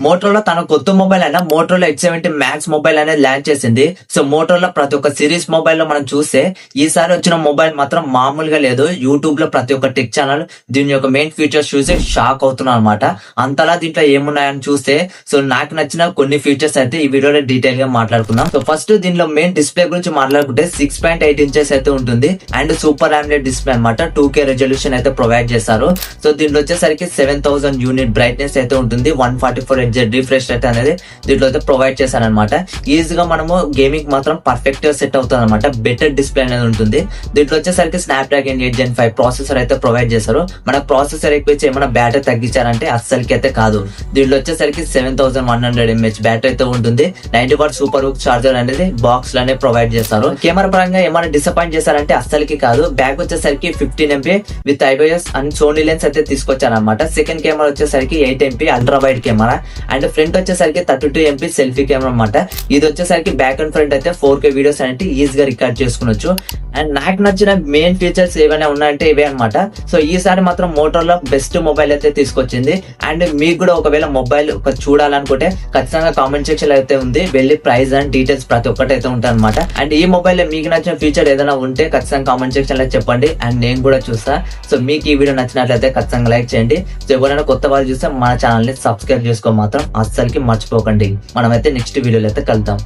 Motorola తన కొత్త mobile అయిన మోటరోలా H70 మ్యాక్స్ మొబైల్ అనేది లాంచ్ చేసింది. సో మోటరోలా ప్రతి ఒక్క సిరీస్ మొబైల్ లో మనం చూస్తే ఈసారి వచ్చిన మొబైల్ మాత్రం మామూలుగా లేదు. యూట్యూబ్ లో ప్రతి ఒక్క టెక్ ఛానల్ దీని యొక్క మెయిన్ ఫీచర్స్ చూసి షాక్ అవుతున్నారు అనమాట. అంతలా దీంట్లో ఏమున్నాయని చూస్తే సో నాకు నచ్చిన కొన్ని ఫీచర్స్ అయితే ఈ వీడియోలో డీటెయిల్ గా మాట్లాడుకుందాం. సో ఫస్ట్ దీనిలో మెయిన్ డిస్ప్లే గురించి మాట్లాడుకుంటే 6.8 ఇంచెస్ అయితే ఉంటుంది అండ్ సూపర్ AMOLED డిస్ప్లే అనమాట. 2K రెజల్యూషన్ అయితే ప్రొవైడ్ చేస్తారు. సో దీంట్లో వచ్చేసరికి 7000 యూనిట్ బ్రైట్నెస్ అయితే ఉంటుంది. 144 రిఫ్రెష్ రేట్ అనేది దీంట్లో అయితే ప్రొవైడ్ చేశారనమాట. ఈజీగా మనము గేమింగ్ మాత్రం పర్ఫెక్ట్ గా సెట్ అవుతుంది అనమాట. బెటర్ డిస్ప్లే అనేది ఉంటుంది. దీంట్లో వచ్చేసరికి స్నాప్డ్రాగన్ 8 Gen 5 ప్రాసెసర్ అయితే ప్రొవైడ్ చేశారు. మనకు ప్రాసెసర్ ఎక్కువ ఏమైనా బ్యాటరీ తగ్గించారంటే అస్సలకి అయితే కాదు. దీంట్లో వచ్చేసరికి 7100 mAh బ్యాటరీ అయితే ఉంటుంది. 90 వాట్ సూపర్ హుక్ చార్జర్ అనేది బాక్స్ లోనే ప్రొవైడ్ చేస్తారు. కెమెరా పరంగా ఏమైనా డిసప్పాయింట్ చేశారంటే అస్సలకి కాదు. బ్యాక్ వచ్చేసరికి 15 MP with IPS and Sony lens అయితే తీసుకొచ్చారనమాట. సెకండ్ కెమెరా వచ్చేసరికి 8 MP ultra wide camera and front వచ్చేసరికి 32 MP సెల్ఫీ కెమెరా అనమాట. ఇది వచ్చేసరికి బ్యాక్ అండ్ ఫ్రంట్ అయితే 4K వీడియోస్ అనేది ఈజీగా రికార్డ్ చేసుకోవచ్చు. అండ్ నాకు నచ్చిన మెయిన్ ఫీచర్స్ ఏమైనా ఉన్నాయంటే ఇవే అనమాట. సో ఈసారి మాత్రం మోటరోలా బెస్ట్ మొబైల్ అయితే తీసుకొచ్చింది. అండ్ మీకు కూడా ఒకవేళ మొబైల్ చూడాలనుకుంటే ఖచ్చితంగా కామెంట్ సెక్షన్ లో అయితే ఉంది. వెళ్ళి ప్రైస్ అండ్ డీటెయిల్స్ ప్రతి ఒక్కటి అయితే ఉంటుంది అనమాట. అండ్ ఈ మొబైల్ లో మీకు నచ్చిన ఫీచర్ ఏదైనా ఉంటే ఖచ్చితంగా కామెంట్ సెక్షన్ లో చెప్పండి అండ్ నేను కూడా చూస్తా. సో మీకు ఈ వీడియో నచ్చినట్లయితే ఖచ్చితంగా లైక్ చేయండి. సో ఎవరైనా కొత్త వాళ్ళు చూస్తే మన ఛానల్ ని సబ్స్క్రైబ్ చేసుకో మాత్రం అస్సలకి మర్చిపోకండి. మనమైతే నెక్స్ట్ వీడియోలో అయితే కలుద్దాం.